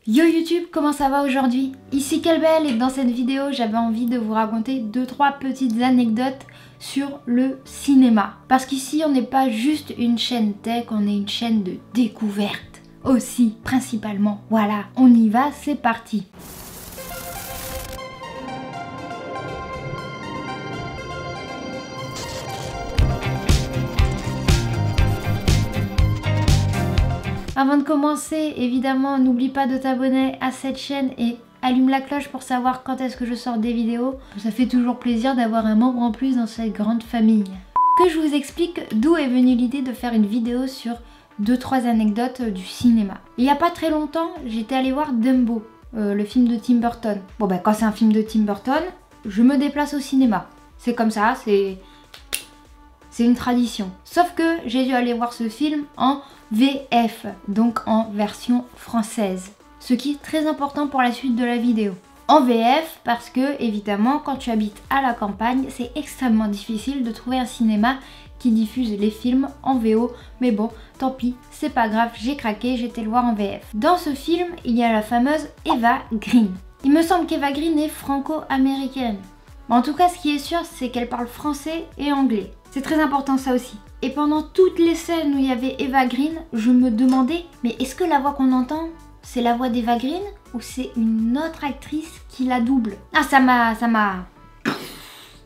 Yo YouTube, comment ça va aujourd'hui? Ici Kelbel et dans cette vidéo j'avais envie de vous raconter 2-3 petites anecdotes sur le cinéma. Parce qu'ici on n'est pas juste une chaîne tech, on est une chaîne de découverte aussi, principalement. Voilà, on y va, c'est parti. Avant de commencer, évidemment, n'oublie pas de t'abonner à cette chaîne et allume la cloche pour savoir quand est-ce que je sors des vidéos. Ça fait toujours plaisir d'avoir un membre en plus dans cette grande famille. Que je vous explique d'où est venue l'idée de faire une vidéo sur 2-3 anecdotes du cinéma. Il n'y a pas très longtemps, j'étais allée voir Dumbo, le film de Tim Burton. Bon ben quand c'est un film de Tim Burton, je me déplace au cinéma. C'est comme ça, c'est une tradition. Sauf que j'ai dû aller voir ce film en VF, donc en version française. Ce qui est très important pour la suite de la vidéo. En VF parce que, évidemment, quand tu habites à la campagne, c'est extrêmement difficile de trouver un cinéma qui diffuse les films en VO. Mais bon, tant pis, c'est pas grave, j'ai craqué, j'étais le voir en VF. Dans ce film, il y a la fameuse Eva Green. Il me semble qu'Eva Green est franco-américaine. En tout cas, ce qui est sûr, c'est qu'elle parle français et anglais. C'est très important ça aussi. Et pendant toutes les scènes où il y avait Eva Green, je me demandais, mais est-ce que la voix qu'on entend, c'est la voix d'Eva Green ou c'est une autre actrice qui la double? Ah, ça m'a...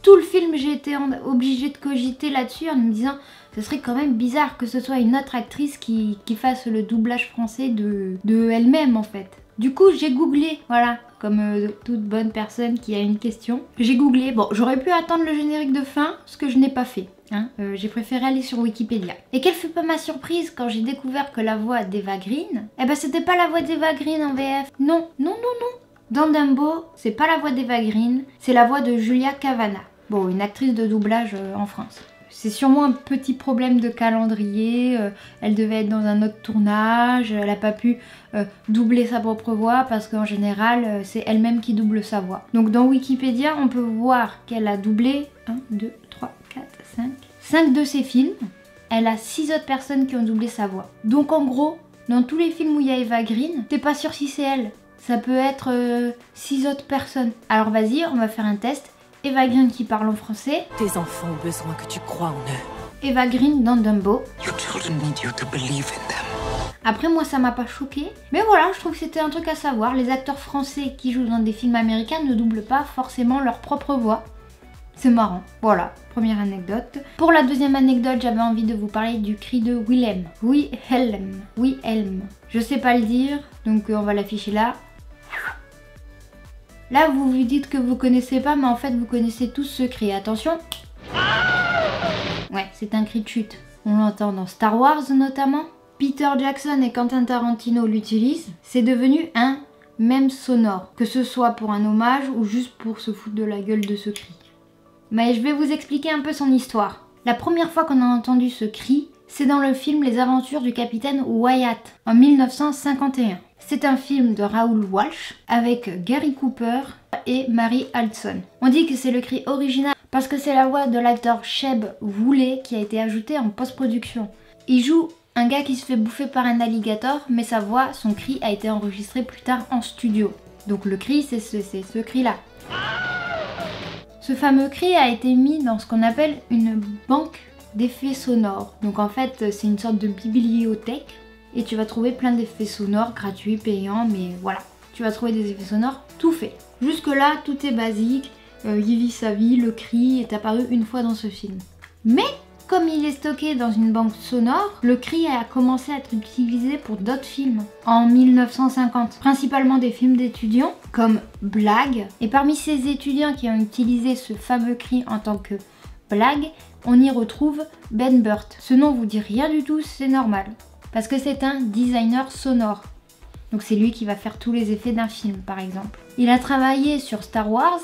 Tout le film, j'ai été obligée de cogiter là-dessus en me disant, ce serait quand même bizarre que ce soit une autre actrice qui fasse le doublage français de elle-même en fait. Du coup, j'ai googlé, voilà, comme toute bonne personne qui a une question. J'ai googlé, bon, j'aurais pu attendre le générique de fin, ce que je n'ai pas fait. Hein. J'ai préféré aller sur Wikipédia. Et quelle fut pas ma surprise quand j'ai découvert que la voix d'Eva Green, eh ben c'était pas la voix d'Eva Green en VF. Non, non, non, non. Dans Dumbo, c'est pas la voix d'Eva Green, c'est la voix de Julia Cavanna. Bon, une actrice de doublage en France. C'est sûrement un petit problème de calendrier, elle devait être dans un autre tournage, elle n'a pas pu doubler sa propre voix parce qu'en général c'est elle-même qui double sa voix. Donc dans Wikipédia on peut voir qu'elle a doublé 1, 2, 3, 4, 5 de ses films. Elle a 6 autres personnes qui ont doublé sa voix. Donc en gros, dans tous les films où il y a Eva Green, t'es pas sûr si c'est elle. Ça peut être 6 autres personnes. Alors vas-y, on va faire un test. Eva Green qui parle en français. Tes enfants ont besoin que tu crois en eux. Eva Green dans Dumbo. Your children need you to believe in them. Après moi ça m'a pas choqué. Mais voilà, je trouve que c'était un truc à savoir. Les acteurs français qui jouent dans des films américains ne doublent pas forcément leur propre voix. C'est marrant. Voilà, première anecdote. Pour la deuxième anecdote, j'avais envie de vous parler du cri de Wilhelm. Wilhelm. Je sais pas le dire, donc on va l'afficher là. Là, vous vous dites que vous connaissez pas, mais en fait, vous connaissez tous ce cri. Attention. Ouais, c'est un cri de chute. On l'entend dans Star Wars notamment. Peter Jackson et Quentin Tarantino l'utilisent. C'est devenu un mème sonore. Que ce soit pour un hommage ou juste pour se foutre de la gueule de ce cri. Mais je vais vous expliquer un peu son histoire. La première fois qu'on a entendu ce cri, c'est dans le film Les Aventures du Capitaine Wyatt en 1951. C'est un film de Raoul Walsh avec Gary Cooper et Mary Hudson. On dit que c'est le cri original parce que c'est la voix de l'acteur Sheb Wooley qui a été ajoutée en post-production. Il joue un gars qui se fait bouffer par un alligator, mais sa voix, son cri a été enregistré plus tard en studio. Donc le cri, c'est ce cri-là. Ce fameux cri a été mis dans ce qu'on appelle une banque d'effets sonores. Donc en fait, c'est une sorte de bibliothèque. Et tu vas trouver plein d'effets sonores gratuits, payants, mais voilà. Tu vas trouver des effets sonores tout fait. Jusque là, tout est basique. Il vit sa vie, le cri est apparu une fois dans ce film. Mais comme il est stocké dans une banque sonore, le cri a commencé à être utilisé pour d'autres films en 1950. Principalement des films d'étudiants comme Blague. Et parmi ces étudiants qui ont utilisé ce fameux cri en tant que blague, on y retrouve Ben Burtt. Ce nom vous dit rien du tout, c'est normal. Parce que c'est un designer sonore. Donc c'est lui qui va faire tous les effets d'un film par exemple. Il a travaillé sur Star Wars,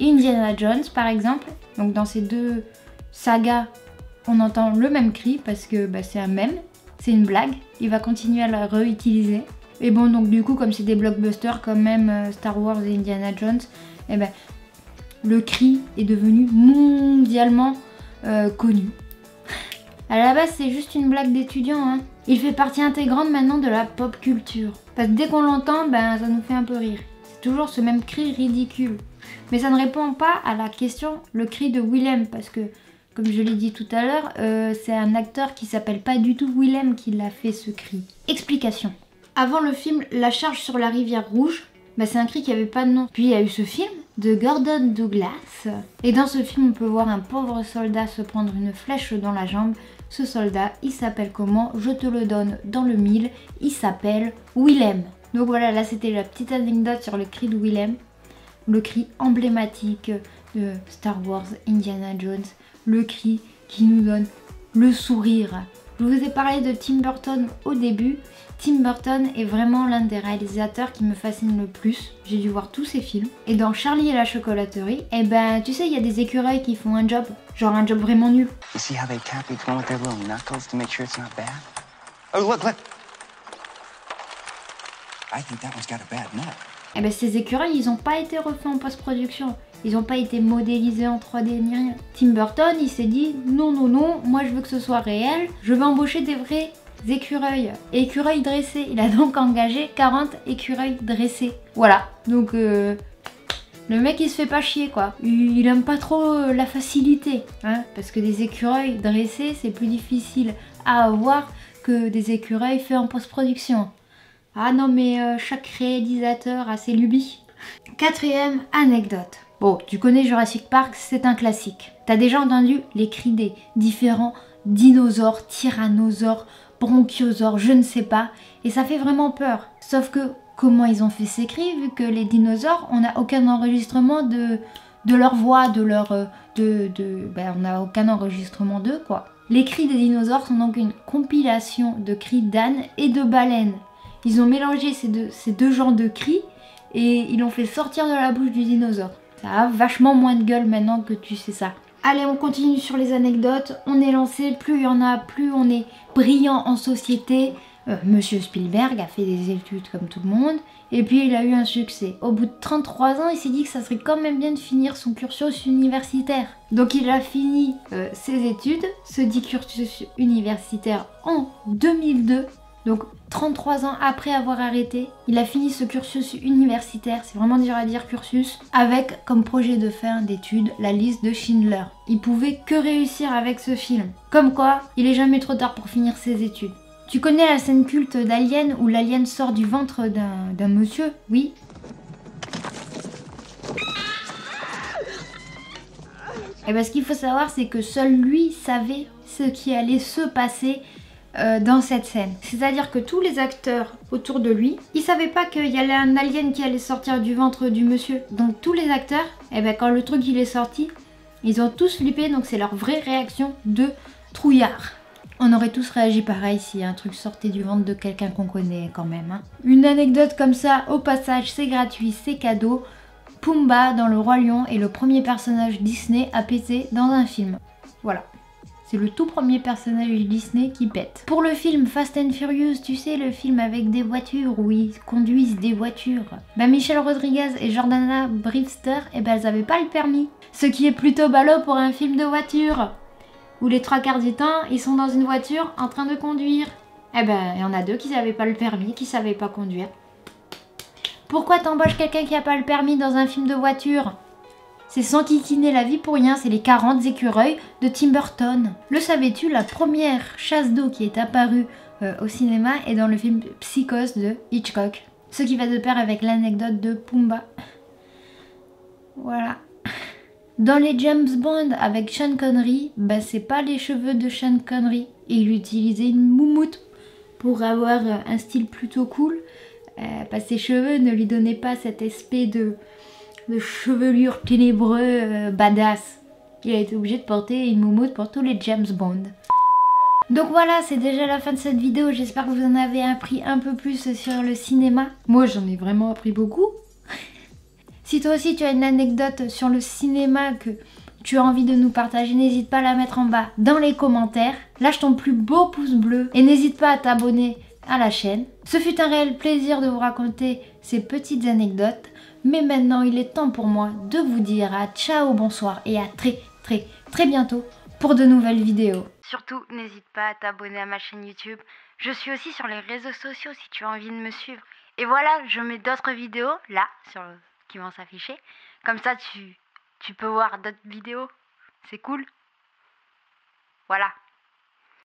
Indiana Jones par exemple. Donc dans ces deux sagas, on entend le même cri parce que c'est un mème, c'est une blague. Il va continuer à la réutiliser. Et bon donc du coup comme c'est des blockbusters comme même Star Wars et Indiana Jones, et le cri est devenu mondialement connu. À la base, c'est juste une blague d'étudiant, hein. Il fait partie intégrante maintenant de la pop culture. Parce que dès qu'on l'entend, ben ça nous fait un peu rire. C'est toujours ce même cri ridicule. Mais ça ne répond pas à la question, le cri de Willem, parce que, comme je l'ai dit tout à l'heure, c'est un acteur qui s'appelle pas du tout Willem qui l'a fait ce cri. Explication. Avant le film La charge sur la rivière rouge, bah c'est un cri qui avait pas de nom. Puis il y a eu ce film de Gordon Douglas. Et dans ce film, on peut voir un pauvre soldat se prendre une flèche dans la jambe. Ce soldat, il s'appelle comment? Je te le donne dans le mille. Il s'appelle Willem. Donc voilà, là c'était la petite anecdote sur le cri de Willem. Le cri emblématique de Star Wars, Indiana Jones. Le cri qui nous donne le sourire. Je vous ai parlé de Tim Burton au début. Tim Burton est vraiment l'un des réalisateurs qui me fascine le plus. J'ai dû voir tous ses films. Et dans Charlie et la chocolaterie, eh ben tu sais, il y a des écureuils qui font un job. Genre un job vraiment nul. You see how they tap each one with their little knuckles to make sure it's not bad? Oh, look. I think that one's got a bad nut. Eh ben ces écureuils, ils n'ont pas été refaits en post-production. Ils n'ont pas été modélisés en 3D ni rien. Tim Burton, il s'est dit non, moi je veux que ce soit réel. Je veux embaucher des vrais écureuils. Écureuils dressés. Il a donc engagé 40 écureuils dressés. Voilà. Donc le mec il se fait pas chier quoi. Il aime pas trop la facilité. Hein, parce que des écureuils dressés c'est plus difficile à avoir que des écureuils faits en post-production. Ah non mais chaque réalisateur a ses lubies. Quatrième anecdote. Bon, tu connais Jurassic Park, c'est un classique. T'as déjà entendu les cris des différents dinosaures, tyrannosaures, bronchiosaures, je ne sais pas. Et ça fait vraiment peur. Sauf que comment ils ont fait ces cris vu que les dinosaures, on n'a aucun enregistrement de leur voix, on n'a aucun enregistrement d'eux quoi. Les cris des dinosaures sont donc une compilation de cris d'ânes et de baleines. Ils ont mélangé ces deux genres de cris et ils l'ont fait sortir de la bouche du dinosaure. Ça a vachement moins de gueule maintenant que tu sais ça. Allez, on continue sur les anecdotes. On est lancé, plus il y en a, plus on est brillant en société. Monsieur Spielberg a fait des études comme tout le monde. Et puis il a eu un succès. Au bout de 33 ans, il s'est dit que ça serait quand même bien de finir son cursus universitaire. Donc il a fini ses études, ce dit cursus universitaire en 2002. Donc 33 ans après avoir arrêté, il a fini ce cursus universitaire, c'est vraiment dur à dire cursus, avec comme projet de fin d'études la liste de Schindler. Il pouvait que réussir avec ce film. Comme quoi, il est jamais trop tard pour finir ses études. Tu connais la scène culte d'Alien où l'alien sort du ventre d'un monsieur? Oui. Et bien ce qu'il faut savoir c'est que seul lui savait ce qui allait se passer dans cette scène. C'est-à-dire que tous les acteurs autour de lui, ils savaient pas qu'il y avait un alien qui allait sortir du ventre du monsieur. Donc tous les acteurs, et ben quand le truc il est sorti, ils ont tous flippé, donc c'est leur vraie réaction de trouillard. On aurait tous réagi pareil si un truc sortait du ventre de quelqu'un qu'on connaît quand même. Hein. Une anecdote comme ça, au passage, c'est gratuit, c'est cadeau. Pumba dans Le Roi Lion est le premier personnage Disney à péter dans un film. Voilà. C'est le tout premier personnage Disney qui pète. Pour le film Fast and Furious, tu sais, le film avec des voitures où ils conduisent des voitures. Bah Michelle Rodriguez et Jordana Brewster, eh ben elles avaient pas le permis. Ce qui est plutôt ballot pour un film de voiture. Où les 3/4 du temps, ils sont dans une voiture en train de conduire. Eh ben, il y en a deux qui n'avaient pas le permis, qui savaient pas conduire. Pourquoi t'embauches quelqu'un qui a pas le permis dans un film de voiture? C'est sans kikiner la vie pour rien, c'est les 40 écureuils de Tim Burton. Le savais-tu, la première chasse d'eau qui est apparue au cinéma est dans le film Psychose de Hitchcock. Ce qui va de pair avec l'anecdote de Pumba. Voilà. Dans les James Bond avec Sean Connery, bah c'est pas les cheveux de Sean Connery. Il utilisait une moumoute pour avoir un style plutôt cool. Parce que ses cheveux ne lui donnaient pas cet aspect de chevelure ténébreux badass. Il a été obligé de porter une moumoute pour tous les James Bond. Donc voilà, c'est déjà la fin de cette vidéo. J'espère que vous en avez appris un peu plus sur le cinéma. Moi, j'en ai vraiment appris beaucoup. Si toi aussi tu as une anecdote sur le cinéma que tu as envie de nous partager, n'hésite pas à la mettre en bas dans les commentaires. Lâche ton plus beau pouce bleu et n'hésite pas à t'abonner à la chaîne. Ce fut un réel plaisir de vous raconter ces petites anecdotes. Mais maintenant, il est temps pour moi de vous dire à ciao, bonsoir et à très bientôt pour de nouvelles vidéos. Surtout, n'hésite pas à t'abonner à ma chaîne YouTube. Je suis aussi sur les réseaux sociaux si tu as envie de me suivre. Et voilà, je mets d'autres vidéos là qui vont s'afficher. Comme ça, tu peux voir d'autres vidéos. C'est cool. Voilà.